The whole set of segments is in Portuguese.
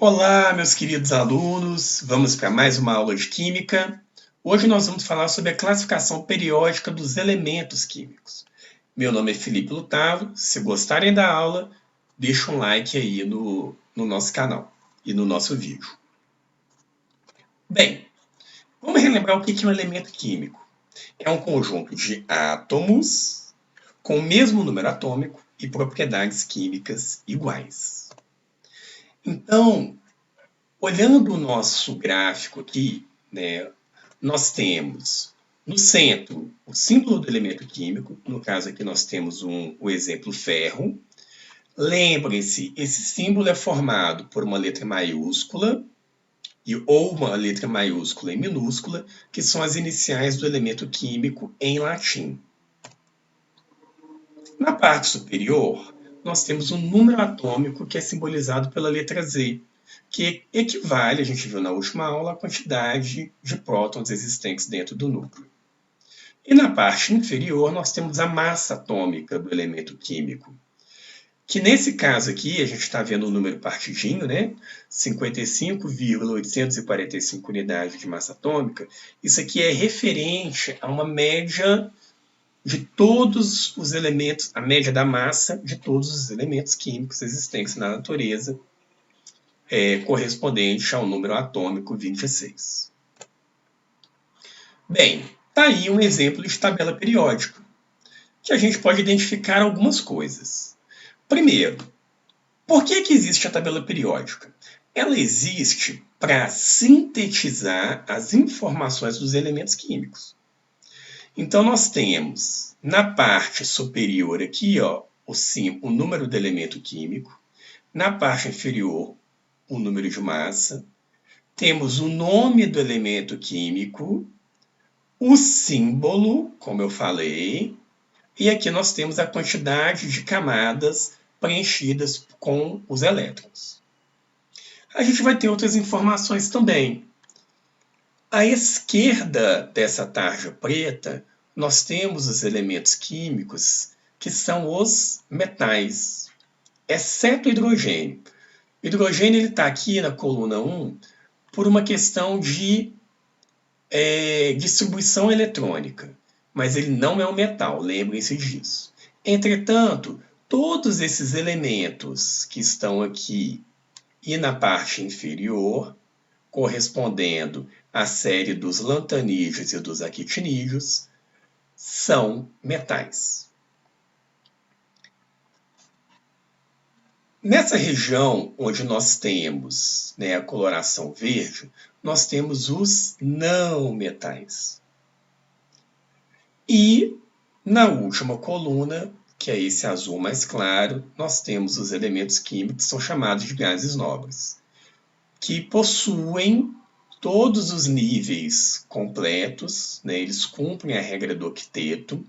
Olá, meus queridos alunos, vamos para mais uma aula de Química. Hoje nós vamos falar sobre a classificação periódica dos elementos químicos. Meu nome é Felipe Lutaro, se gostarem da aula, deixa um like aí no nosso canal e no nosso vídeo. Bem, vamos relembrar o que é um elemento químico. É um conjunto de átomos com o mesmo número atômico e propriedades químicas iguais. Então, olhando o nosso gráfico aqui, né, nós temos no centro o símbolo do elemento químico, no caso aqui nós temos o exemplo ferro. Lembrem-se, esse símbolo é formado por uma letra maiúscula ou uma letra maiúscula e minúscula, que são as iniciais do elemento químico em latim. Na parte superior, nós temos um número atômico que é simbolizado pela letra Z, que equivale, a gente viu na última aula, à quantidade de prótons existentes dentro do núcleo. E na parte inferior, nós temos a massa atômica do elemento químico, que nesse caso aqui, a gente está vendo o número partidinho, né? 55,845 unidades de massa atômica. Isso aqui é referente a uma média de todos os elementos, a média da massa de todos os elementos químicos existentes na natureza, correspondente ao número atômico 26. Bem, está aí um exemplo de tabela periódica, que a gente pode identificar algumas coisas. Primeiro, por que existe a tabela periódica? Ela existe para sintetizar as informações dos elementos químicos. Então, nós temos na parte superior aqui, ó, o número do elemento químico, na parte inferior, o número de massa, temos o nome do elemento químico, o símbolo, como eu falei, e aqui nós temos a quantidade de camadas preenchidas com os elétrons. A gente vai ter outras informações também. À esquerda dessa tarja preta, nós temos os elementos químicos, que são os metais, exceto o hidrogênio. O hidrogênio está aqui na coluna 1 por uma questão de distribuição eletrônica, mas ele não é um metal, lembrem-se disso. Entretanto, todos esses elementos que estão aqui e na parte inferior, correspondendo à série dos lantanídeos e dos actinídeos, são metais. Nessa região onde nós temos, né, a coloração verde, nós temos os não metais. E na última coluna, que é esse azul mais claro, nós temos os elementos químicos que são chamados de gases nobres, que possuem todos os níveis completos, né, eles cumprem a regra do octeto,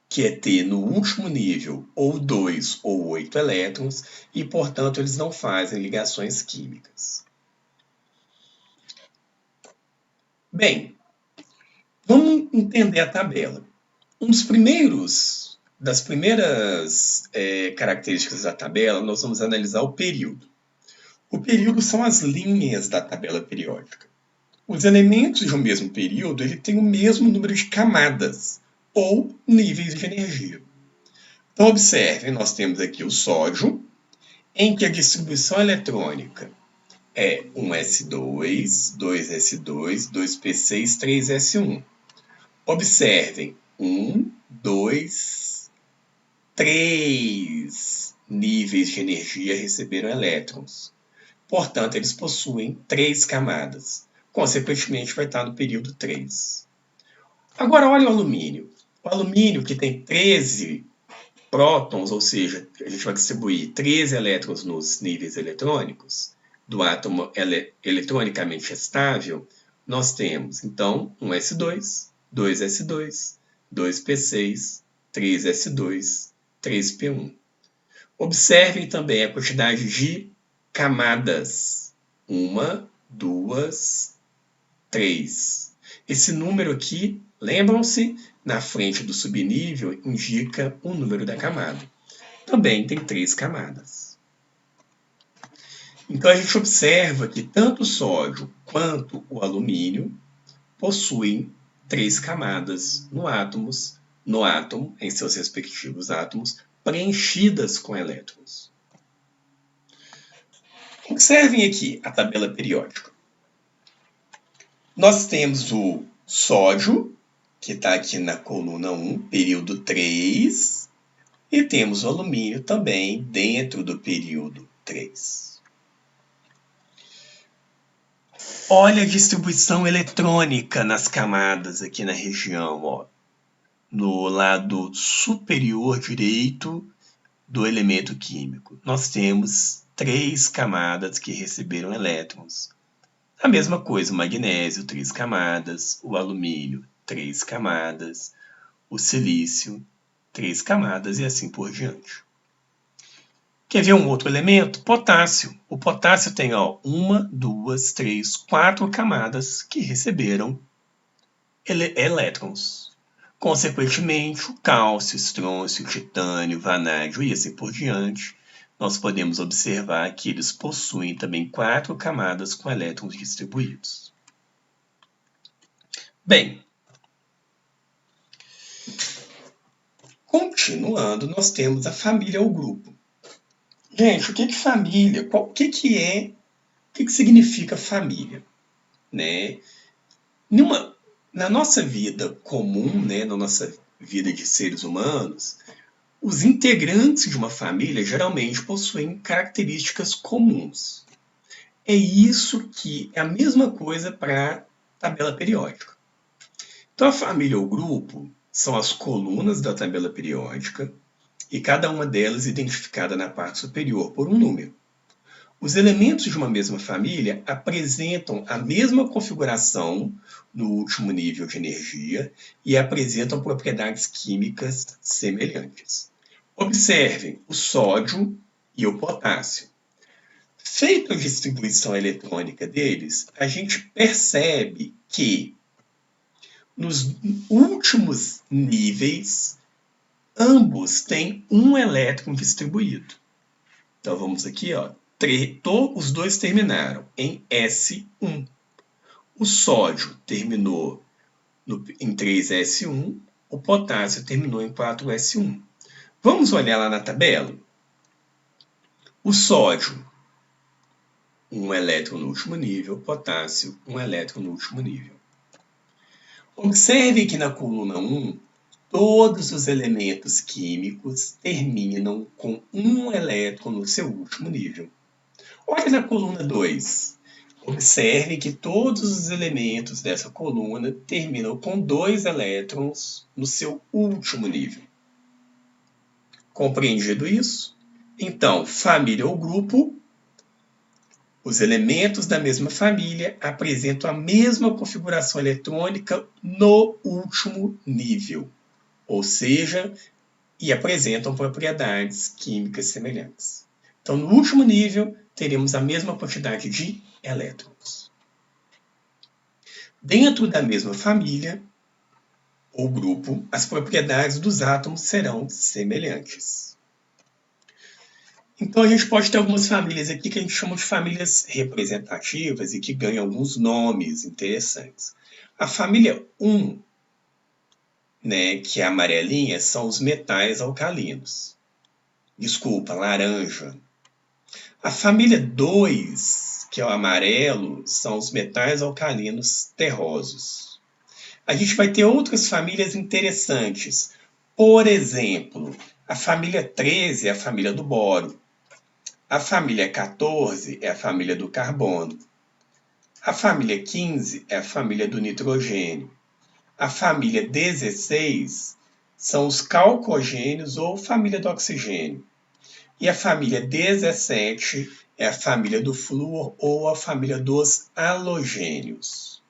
que é ter no último nível ou 2 ou 8 elétrons, e, portanto, eles não fazem ligações químicas. Bem, vamos entender a tabela. Das primeiras características da tabela, nós vamos analisar o período. O período são as linhas da tabela periódica. Os elementos de um mesmo período ele tem o mesmo número de camadas, ou níveis de energia. Então, observem, nós temos aqui o sódio, em que a distribuição eletrônica é 1s2, 2s2, 2p6, 3s1. Observem, 1, 2, 3 níveis de energia receberam elétrons. Portanto, eles possuem 3 camadas. Consequentemente, vai estar no período 3. Agora, olha o alumínio. O alumínio, que tem 13 prótons, ou seja, a gente vai distribuir 13 elétrons nos níveis eletrônicos do átomo eletronicamente estável, nós temos, então, 1s2, 2s2, 2p6, 3s2, 3p1. Observem também a quantidade de camadas. 1, 2, 3. Esse número aqui, lembram-se, na frente do subnível indica o número da camada. Também tem 3 camadas. Então, a gente observa que tanto o sódio quanto o alumínio possuem 3 camadas no átomo, em seus respectivos átomos, preenchidas com elétrons. Observem aqui a tabela periódica. Nós temos o sódio, que está aqui na coluna 1, período 3, e temos o alumínio também dentro do período 3. Olha a distribuição eletrônica nas camadas aqui na região, ó. No lado superior direito do elemento químico. Nós temos 3 camadas que receberam elétrons. A mesma coisa, o magnésio, 3 camadas, o alumínio, 3 camadas, o silício, 3 camadas e assim por diante. Quer ver um outro elemento? Potássio. O potássio tem 1, 2, 3, 4 camadas que receberam elétrons. Consequentemente, o cálcio, estrôncio, titânio, vanádio e assim por diante, nós podemos observar que eles possuem também 4 camadas com elétrons distribuídos. Bem, continuando, nós temos a família ou grupo. Gente, o que é família? O que significa família? Né? Na nossa vida comum, né, na nossa vida de seres humanos, os integrantes de uma família geralmente possuem características comuns. É isso que é a mesma coisa para a tabela periódica. Então, a família ou grupo são as colunas da tabela periódica e cada uma delas identificada na parte superior por um número. Os elementos de uma mesma família apresentam a mesma configuração no último nível de energia e apresentam propriedades químicas semelhantes. Observem o sódio e o potássio. Feita a distribuição eletrônica deles, a gente percebe que nos últimos níveis, ambos têm um elétron distribuído. Então vamos aqui, os dois terminaram em S1. O sódio terminou em 3S1, o potássio terminou em 4S1. Vamos olhar lá na tabela? O sódio, um elétron no último nível, potássio, um elétron no último nível. Observe que na coluna 1, todos os elementos químicos terminam com um elétron no seu último nível. Olhe na coluna 2. Observe que todos os elementos dessa coluna terminam com 2 elétrons no seu último nível. Compreendido isso? Então, família ou grupo, os elementos da mesma família apresentam a mesma configuração eletrônica no último nível, ou seja, e apresentam propriedades químicas semelhantes. Então, no último nível, teremos a mesma quantidade de elétrons. Dentro da mesma família ou grupo, as propriedades dos átomos serão semelhantes. Então, a gente pode ter algumas famílias aqui que a gente chama de famílias representativas e que ganham alguns nomes interessantes. A família 1, né, que é amarelinha, são os metais alcalinos. Desculpa, laranja. A família 2, que é o amarelo, são os metais alcalinos terrosos. A gente vai ter outras famílias interessantes. Por exemplo, a família 13 é a família do boro. A família 14 é a família do carbono. A família 15 é a família do nitrogênio. A família 16 são os calcogênios ou família do oxigênio. E a família 17 é a família do flúor ou a família dos halogênios.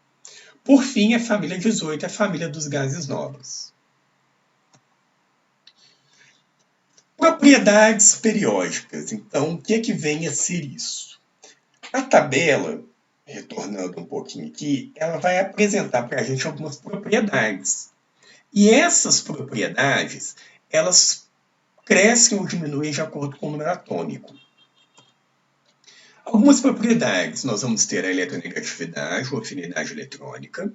Por fim, a família 18 é a família dos gases nobres. Propriedades periódicas. Então, o que é que vem a ser isso? A tabela, retornando um pouquinho aqui, ela vai apresentar para a gente algumas propriedades. E essas propriedades, elas crescem ou diminuem de acordo com o número atômico. Algumas propriedades, nós vamos ter a eletronegatividade ou afinidade eletrônica.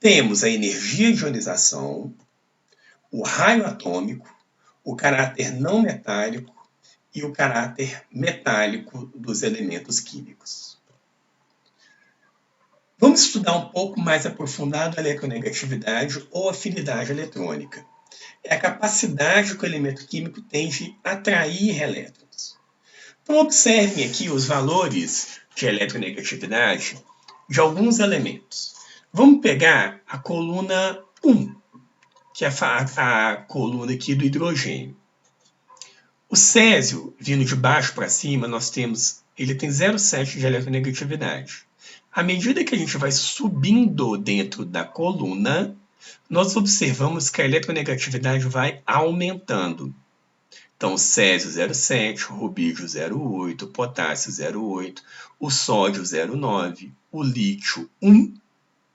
Temos a energia de ionização, o raio atômico, o caráter não metálico e o caráter metálico dos elementos químicos. Vamos estudar um pouco mais aprofundado a eletronegatividade ou afinidade eletrônica. É a capacidade que o elemento químico tem de atrair elétrons. Então, observem aqui os valores de eletronegatividade de alguns elementos. Vamos pegar a coluna 1, que é a coluna aqui do hidrogênio. O césio, vindo de baixo para cima, ele tem 0,7 de eletronegatividade. À medida que a gente vai subindo dentro da coluna, nós observamos que a eletronegatividade vai aumentando. Então, o césio 0,7, o rubídio 0,8, o potássio 0,8, o sódio 0,9, o lítio 1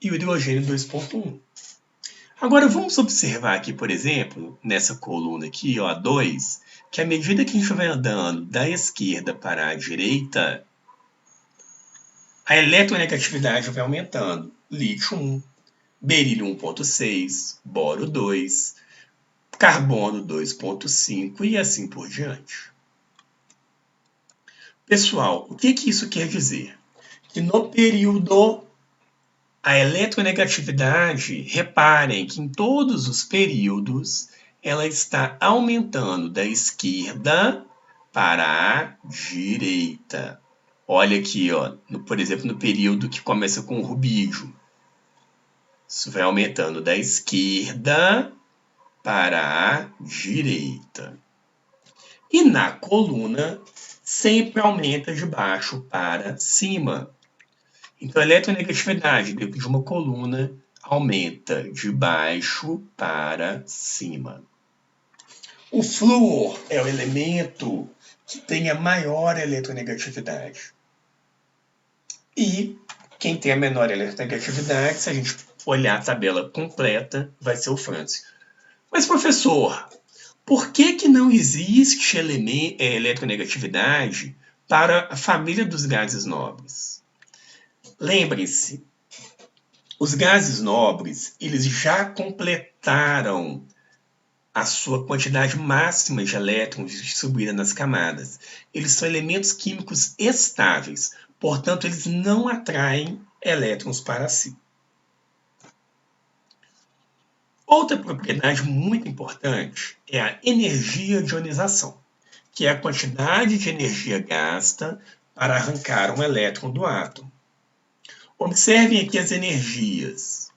e o hidrogênio 2,1. Agora, vamos observar aqui, por exemplo, nessa coluna aqui, ó, 2, que à medida que a gente vai andando da esquerda para a direita, a eletronegatividade vai aumentando. Lítio 1, berílio 1,6, boro 2, carbono 2,5 e assim por diante. Pessoal, o que isso quer dizer? Que no período, a eletronegatividade, reparem que em todos os períodos, ela está aumentando da esquerda para a direita. Olha aqui, ó, por exemplo, no período que começa com o rubídio. Isso vai aumentando da esquerda para a direita. E na coluna, sempre aumenta de baixo para cima. Então, a eletronegatividade dentro de uma coluna aumenta de baixo para cima. O flúor é o elemento que tem a maior eletronegatividade. E quem tem a menor eletronegatividade, se a gente olhar a tabela completa, vai ser o frâncio. Mas, professor, por que não existe eletronegatividade para a família dos gases nobres? Lembrem-se, os gases nobres, eles já completaram a sua quantidade máxima de elétrons distribuída nas camadas. Eles são elementos químicos estáveis, portanto, eles não atraem elétrons para si. Outra propriedade muito importante é a energia de ionização, que é a quantidade de energia gasta para arrancar um elétron do átomo. Observem aqui as energias.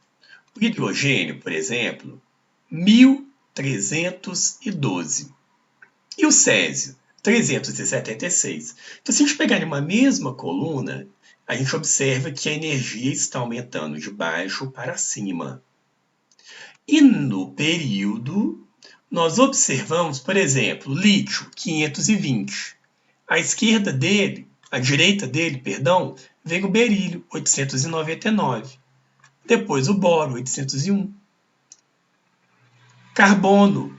O hidrogênio, por exemplo, 1.312. E o césio, 376. Então, se a gente pegar em uma mesma coluna, a gente observa que a energia está aumentando de baixo para cima. E no período, nós observamos, por exemplo, lítio, 520. À direita dele, vem o berílio, 899. Depois o boro, 801. Carbono,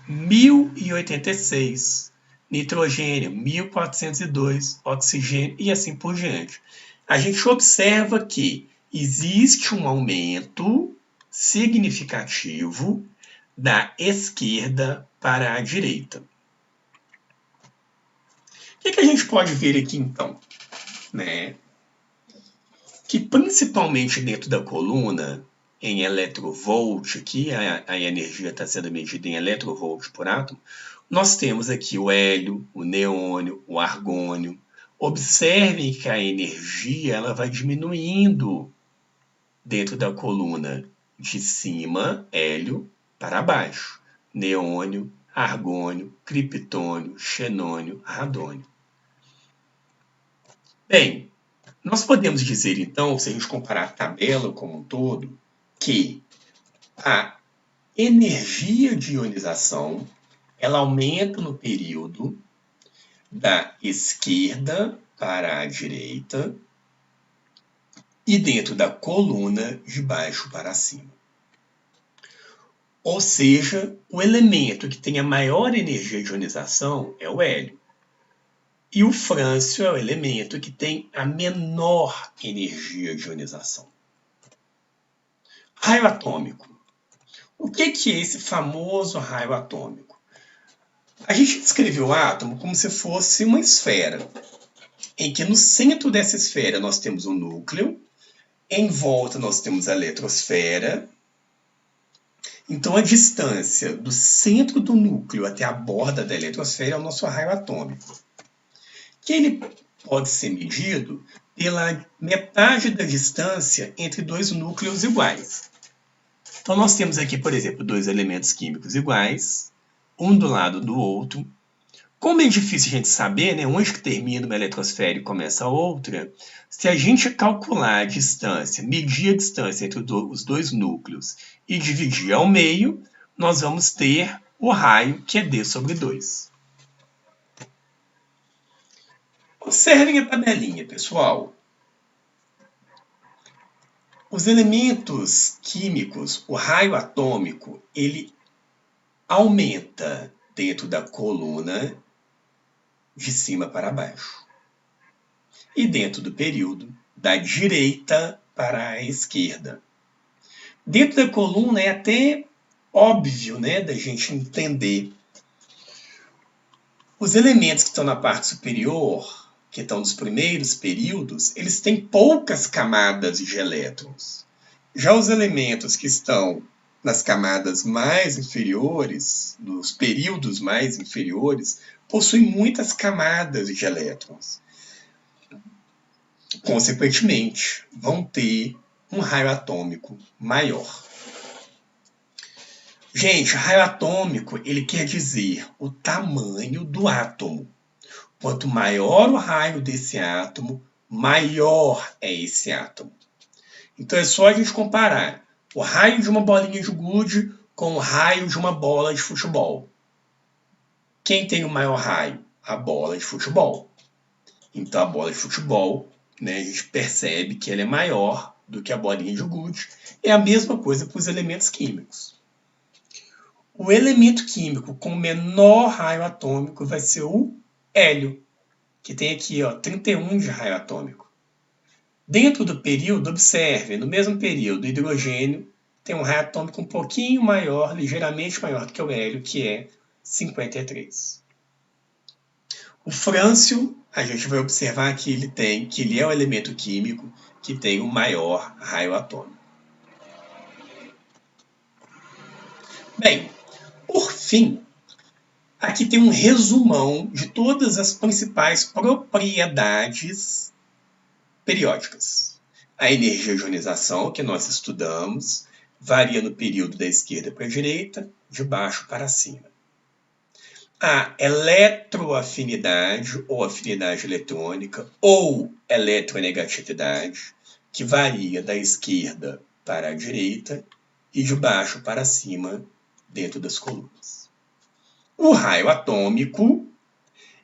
1086. Nitrogênio, 1402. Oxigênio e assim por diante. A gente observa que existe um aumento significativo da esquerda para a direita. O que a gente pode ver aqui, então? Que principalmente dentro da coluna, em eletrovolt, aqui a energia está sendo medida em eletrovolt por átomo, nós temos aqui o hélio, o neônio, o argônio. Observem que a energia ela vai diminuindo dentro da coluna de cima, hélio, para baixo. Neônio, argônio, criptônio, xenônio, radônio. Bem, nós podemos dizer, então, se a gente comparar a tabela como um todo, que a energia de ionização ela aumenta no período da esquerda para a direita e dentro da coluna de baixo para cima. Ou seja, o elemento que tem a maior energia de ionização é o hélio. E o frâncio é o elemento que tem a menor energia de ionização. Raio atômico. O que é esse famoso raio atômico? A gente descreveu o átomo como se fosse uma esfera, em que no centro dessa esfera nós temos um núcleo, em volta nós temos a eletrosfera. Então a distância do centro do núcleo até a borda da eletrosfera é o nosso raio atômico, que ele pode ser medido pela metade da distância entre dois núcleos iguais. Então nós temos aqui, por exemplo, dois elementos químicos iguais, um do lado do outro. Como é difícil a gente saber, né, onde que termina uma eletrosfera e começa a outra, se a gente calcular a distância, medir a distância entre os dois núcleos e dividir ao meio, nós vamos ter o raio que é D sobre 2. Observem a tabelinha, pessoal. Os elementos químicos, o raio atômico, ele aumenta dentro da coluna de cima para baixo. E dentro do período, da direita para a esquerda. Dentro da coluna é até óbvio, né, da gente entender. Os elementos que estão na parte superior, que estão nos primeiros períodos, eles têm poucas camadas de elétrons. Já os elementos que estão nas camadas mais inferiores, nos períodos mais inferiores, possuem muitas camadas de elétrons. Consequentemente, vão ter um raio atômico maior. Gente, raio atômico, ele quer dizer o tamanho do átomo. Quanto maior o raio desse átomo, maior é esse átomo. Então é só a gente comparar o raio de uma bolinha de gude com o raio de uma bola de futebol. Quem tem o maior raio? A bola de futebol. Então a bola de futebol, né, a gente percebe que ela é maior do que a bolinha de gude. É a mesma coisa para os elementos químicos. O elemento químico com menor raio atômico vai ser o hélio, que tem aqui 31 de raio atômico. Dentro do período, observe, no mesmo período, o hidrogênio tem um raio atômico um pouquinho maior, ligeiramente maior do que o hélio, que é 53. O frâncio, a gente vai observar que ele é o elemento químico que tem o maior raio atômico. Bem, por fim, aqui tem um resumão de todas as principais propriedades periódicas. A energia de ionização, que nós estudamos, varia no período da esquerda para a direita, de baixo para cima. A eletroafinidade, ou afinidade eletrônica, ou eletronegatividade, que varia da esquerda para a direita e de baixo para cima dentro das colunas. O raio atômico,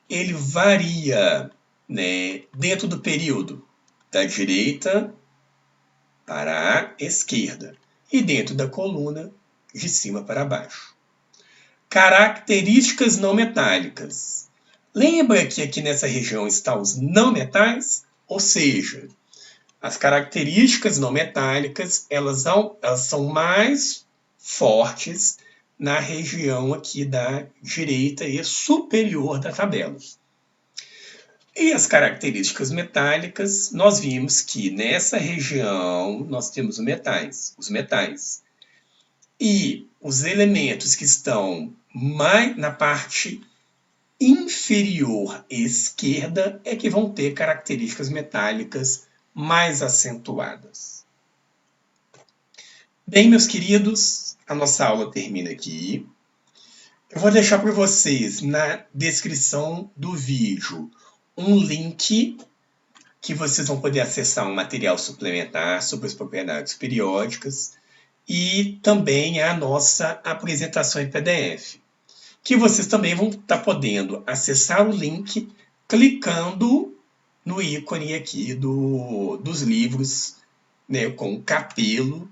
ele varia, né, dentro do período da direita para a esquerda e dentro da coluna de cima para baixo. Características não metálicas. Lembra que aqui nessa região estão os não metais? Ou seja, as características não metálicas elas são mais fortes na região aqui da direita e superior da tabela. E as características metálicas, nós vimos que nessa região nós temos os metais. E os elementos que estão mais na parte inferior esquerda é que vão ter características metálicas mais acentuadas. Bem, meus queridos, a nossa aula termina aqui. Eu vou deixar para vocês na descrição do vídeo um link que vocês vão poder acessar um material suplementar sobre as propriedades periódicas e também a nossa apresentação em PDF, que vocês também vão estar podendo acessar o link clicando no ícone aqui dos livros, né, com o capelo,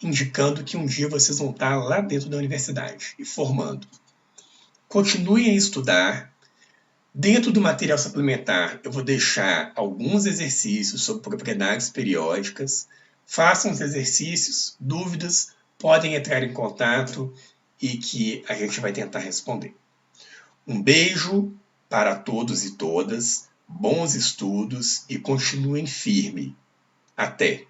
indicando que um dia vocês vão estar lá dentro da universidade e formando. Continuem a estudar, Dentro do material suplementar, eu vou deixar alguns exercícios sobre propriedades periódicas. Façam os exercícios, dúvidas, podem entrar em contato e que a gente vai tentar responder. Um beijo para todos e todas, bons estudos e continuem firme. Até!